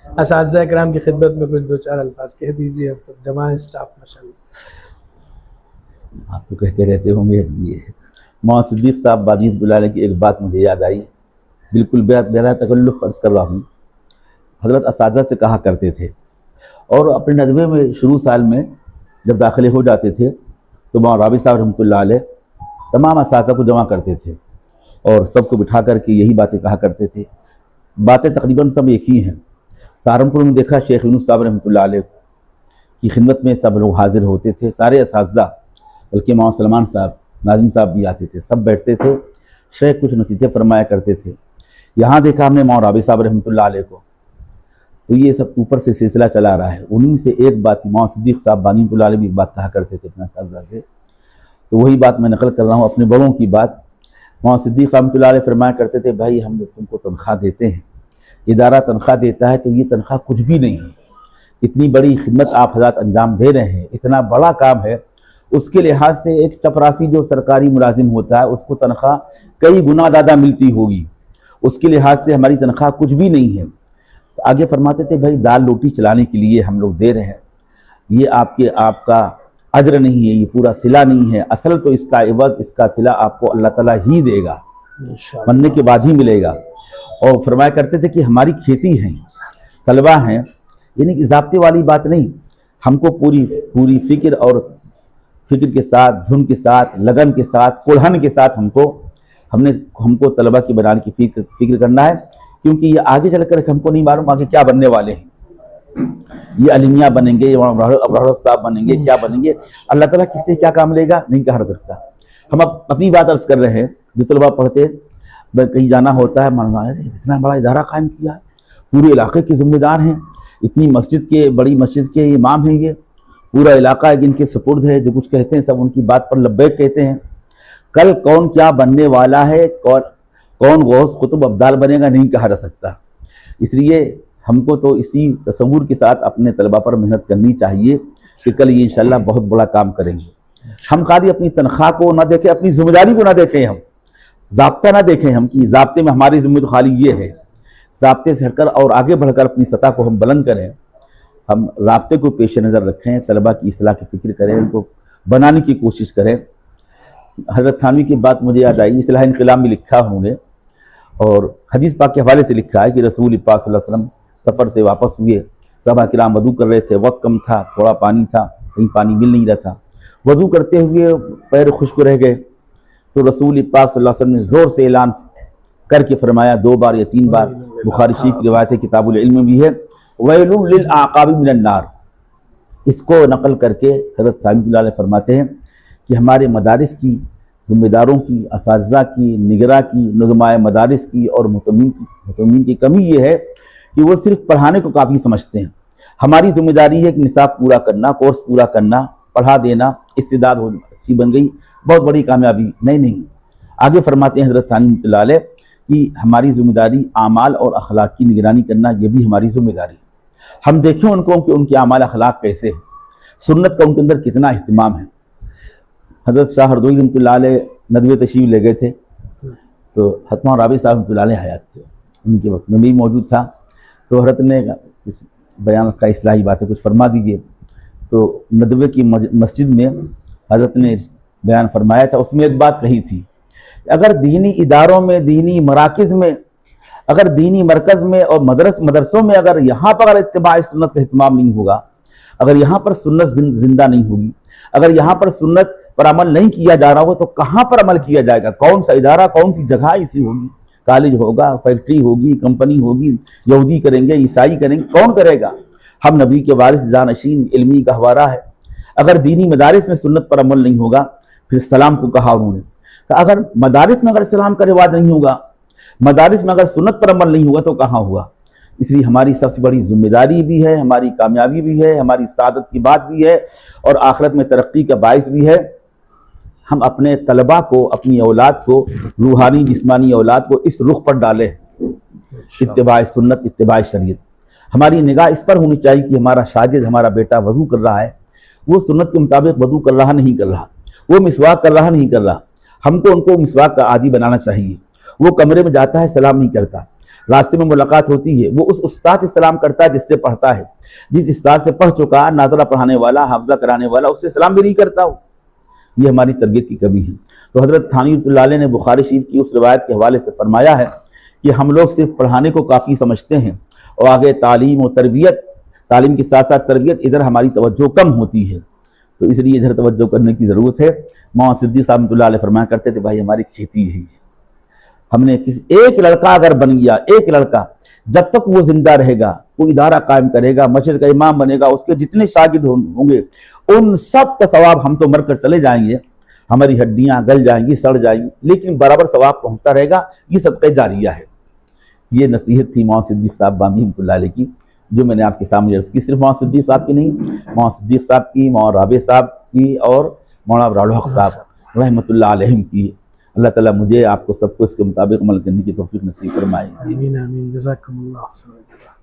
اساتذہ کرام کی خدمت میں کچھ دو چار الفاظ کہہ دیجیے. اب سب جمع ہے اسٹاف ماشاءاللہ. آپ تو کہتے رہتے ہوں گے. یہ مولانا صدیق صاحب بادی بلالے کی ایک بات مجھے یاد آئی، بالکل بلا تکلف عرض کر رہا ہوں. حضرت اساتذہ سے کہا کرتے تھے، اور اپنے ندوے میں شروع سال میں جب داخلے ہو جاتے تھے تو مولانا رابع صاحب رحمۃ اللہ علیہ تمام اساتذہ کو جمع کرتے تھے اور سب کو بٹھا کر کے یہی باتیں کہا کرتے تھے. باتیں تقریباً سب ایک ہی ہیں. سہارنپور میں دیکھا شیخ یونس صاحب رحمۃ اللہ علیہ کی خدمت میں سب لوگ حاضر ہوتے تھے، سارے اساتذہ، بلکہ مولانا سلمان صاحب، ناظم صاحب بھی آتے تھے، سب بیٹھتے تھے، شیخ کچھ نصیحتیں فرمایا کرتے تھے. یہاں دیکھا ہم نے مولانا رابع صاحب رحمۃ اللہ علیہ کو، تو یہ سب اوپر سے سلسلہ چلا رہا ہے. انہیں سے ایک بات مولانا صدیق صاحب بانی اللہ علیہ بھی ایک بات کہا کرتے تھے اپنے اساتذہ سے، تو وہی بات میں نقل کر رہا ہوں اپنے بڑوں کی بات. مولانا صدیق صاحب رحمۃ اللہ علیہ فرمایا کرتے تھے، بھائی ہم لوگ تم کو تنخواہ دیتے ہیں، ادارہ تنخواہ دیتا ہے تو یہ تنخواہ کچھ بھی نہیں ہے. اتنی بڑی خدمت آپ حضرات انجام دے رہے ہیں، اتنا بڑا کام ہے، اس کے لحاظ سے ایک چپراسی جو سرکاری ملازم ہوتا ہے اس کو تنخواہ کئی گنا زیادہ ملتی ہوگی، اس کے لحاظ سے ہماری تنخواہ کچھ بھی نہیں ہے. آگے فرماتے تھے، بھائی دال روٹی چلانے کے لیے ہم لوگ دے رہے ہیں، یہ آپ کا اجر نہیں ہے، یہ پورا صلہ نہیں ہے، اصل تو اس کا عوض، اس کا صلہ آپ کو اللہ تعالیٰ ہی دے گا، مرنے کے بعد ہی ملے گا. اور فرمایا کرتے تھے کہ ہماری کھیتی ہیں، طلبہ ہیں، یعنی کہ ضابطے والی بات نہیں، ہم کو پوری فکر کے ساتھ، دھن کے ساتھ، لگن کے ساتھ، کڑھن کے ساتھ ہم کو طلبہ کی بنانے کی فکر کرنا ہے، کیونکہ یہ آگے چل کر ہم کو نہیں معلوم آگے کیا بننے والے ہیں. یہ علمیہ بنیں گے، ابراہر صاحب بنیں گے، کیا بنیں گے، اللہ تعالیٰ کس سے کیا کام لے گا نہیں کہا سکتا. ہم اپنی بات عرض کر رہے ہیں، جو طلبہ پڑھتے کہیں جانا ہوتا ہے، اتنا بڑا ادارہ قائم کیا ہے، پورے علاقے کے ذمہ دار ہیں، اتنی بڑی مسجد کے امام ہیں، یہ پورا علاقہ جن کے سپرد ہے، جو کچھ کہتے ہیں سب ان کی بات پر لبیک کہتے ہیں. کل کون کیا بننے والا ہے، کون غوث قطب ابدال بنے گا نہیں کہا جا سکتا. اس لیے ہم کو تو اسی تصور کے ساتھ اپنے طلبہ پر محنت کرنی چاہیے کہ کل یہ انشاءاللہ بہت بڑا کام کریں گے. ہم خالی اپنی تنخواہ کو نہ دیکھیں، اپنی ذمہ داری کو نہ دیکھیں، ہم ضابطہ نہ دیکھیں، ہم کی ضابطے میں ہماری ذمہ تو خالی یہ ہے، ضابطے سے ہٹ کر اور آگے بڑھ کر اپنی سطح کو ہم بلند کریں، ہم رابطے کو پیش نظر رکھیں، طلبہ کی اصلاح کی فکر کریں، ان کو بنانے کی کوشش کریں. حضرت تھانوی کی بات مجھے یاد آئی، اصلاح انقلاب میں لکھا ہوں نے، اور حدیث پاک کے حوالے سے لکھا ہے کہ رسول پاک صلی اللہ علیہ وسلم سفر سے واپس ہوئے، صحابہ کرام وضو کر رہے تھے، وقت کم تھا، تھوڑا پانی تھا، کہیں پانی مل نہیں رہا تھا، وضو کرتے ہوئے پیر خشک رہ گئے، تو رسول پاک صلی اللہ علیہ وسلم نے زور سے اعلان کر کے فرمایا 2 بار یا 3 بار، بخاری شریف کی روایت ہے، کتاب العلم میں بھی ہے، ویل للعقاب من النار. اس کو نقل کر کے حضرت رحمۃ اللہ علیہ فرماتے ہیں کہ ہمارے مدارس کی ذمہ داروں کی، اساتذہ کی، نگراں کی، نظمائے مدارس کی اور متممین کی کمی یہ ہے کہ وہ صرف پڑھانے کو کافی سمجھتے ہیں. ہماری ذمہ داری ہے کہ نصاب پورا کرنا، کورس پورا کرنا، پڑھا دینا، استعداد اچھی بن گئی، بہت بڑی کامیابی نہیں. آگے فرماتے ہیں حضرت ثانی رحمۃ اللہ علیہ کہ ہماری ذمہ داری اعمال اور اخلاق کی نگرانی کرنا، یہ بھی ہماری ذمہ داری ہے. ہم دیکھیں ان کو کہ ان کے اعمال اخلاق کیسے ہیں، سنت کا ان کے اندر کتنا اہتمام ہے. حضرت شاہ ہردوئی رحمۃ اللہ علیہ ندوے تشریف لے گئے تھے، تو حتمہ رابع صاحب رحمۃ اللہ علیہ حیات تھے، ان کے وقت میں بھی موجود تھا، تو حضرت نے کچھ بیان کا اصلاحی باتیں کچھ فرما دیجئے. تو ندوے کی مسجد میں حضرت نے بیان فرمایا تھا، اس میں ایک بات کہی تھی، اگر دینی اداروں میں، دینی مراکز میں، اگر دینی مرکز میں اور مدرسوں میں اگر یہاں پر اتباع سنت کا اہتمام نہیں ہوگا، اگر یہاں پر سنت زندہ نہیں ہوگی، اگر یہاں پر سنت پر عمل نہیں کیا جا رہا ہو تو کہاں پر عمل کیا جائے گا؟ کون سا ادارہ، کون سی جگہ ایسی ہوگی؟ کالج ہوگا، فیکٹری ہوگی، کمپنی ہوگی، یہودی کریں گے، عیسائی کریں گے، کون کرے گا؟ ہم نبی کے وارث، جانشین، علمی گہوارہ ہے. اگر دینی مدارس میں سنت پر عمل نہیں ہوگا، پھر سلام کو کہا انہوں نے، کہ اگر مدارس میں اگر سلام کا رواج نہیں ہوگا، مدارس میں اگر سنت پر عمل نہیں ہوگا تو کہاں ہوگا؟ اس لیے ہماری سب سے بڑی ذمہ داری بھی ہے، ہماری کامیابی بھی ہے، ہماری سعادت کی بات بھی ہے، اور آخرت میں ترقی کا باعث بھی ہے. ہم اپنے طلبہ کو، اپنی اولاد کو، روحانی جسمانی اولاد کو اس رخ پر ڈالیں، اتباع سنت، اتباع شریعت. ہماری نگاہ اس پر ہونی چاہیے کہ ہمارا شاگرد، ہمارا بیٹا وضو کر رہا ہے، وہ سنت کے مطابق وضو کر رہا نہیں کر رہا، وہ مسواک کر رہا نہیں کر رہا. ہم کو ان کو مسواک کا عادی بنانا چاہیے. وہ کمرے میں جاتا ہے، سلام نہیں کرتا، راستے میں ملاقات ہوتی ہے، وہ اس استاد سے سلام کرتا ہے جس سے پڑھتا ہے۔ جس استاد سے پڑھ چکا، ناظرہ پڑھانے والا، حافظہ کرانے والا، اس سے سلام بھی نہیں کرتا ہو۔ یہ ہماری تربیت کی کمی ہے۔ تو حضرت تھانوی رحمۃ اللہ علیہ نے بخاری شریف کی اس روایت کے حوالے سے فرمایا ہے کہ ہم لوگ صرف پڑھانے کو کافی سمجھتے ہیں، اور آگے تعلیم و تربیت، تعلیم کے ساتھ ساتھ تربیت، ادھر ہماری توجہ کم ہوتی ہے۔ تو اس لیے ادھر توجہ کرنے کی ضرورت ہے۔ مولانا صدیق صاحب رحمۃ اللہ علیہ فرمایا کرتے تھے، بھائی ہماری کھیتی یہی ہے، ہم نے ایک لڑکا اگر بن گیا، ایک لڑکا جب تک وہ زندہ رہے گا، وہ ادارہ قائم کرے گا، مسجد کا امام بنے گا، اس کے جتنے شاگرد ہوں گے ان سب کا ثواب، ہم تو مر کر چلے جائیں گے، ہماری ہڈیاں گل جائیں گی، سڑ جائیں گی، لیکن برابر ثواب پہنچتا رہے گا۔ یہ صدقہ جاریہ ہے۔ یہ نصیحت تھی مولانا صدیق صاحب باندھی رحمۃ اللہ علیہ کی، جو میں نے آپ کے سامنے عرض کی۔ صرف مولانا صدیق صاحب کی نہیں، مولانا صدیق صاحب کی، مولانا رابع صاحب کی، اور مولانا ابرار الحق صاحب رحمۃ اللہ علیہم کی۔ اللہ تعالیٰ مجھے آپ کو سب کو اس کے مطابق عمل کرنے کی توفیق نصیب فرمائے۔ آمین آمین، جزاکم اللہ خیر۔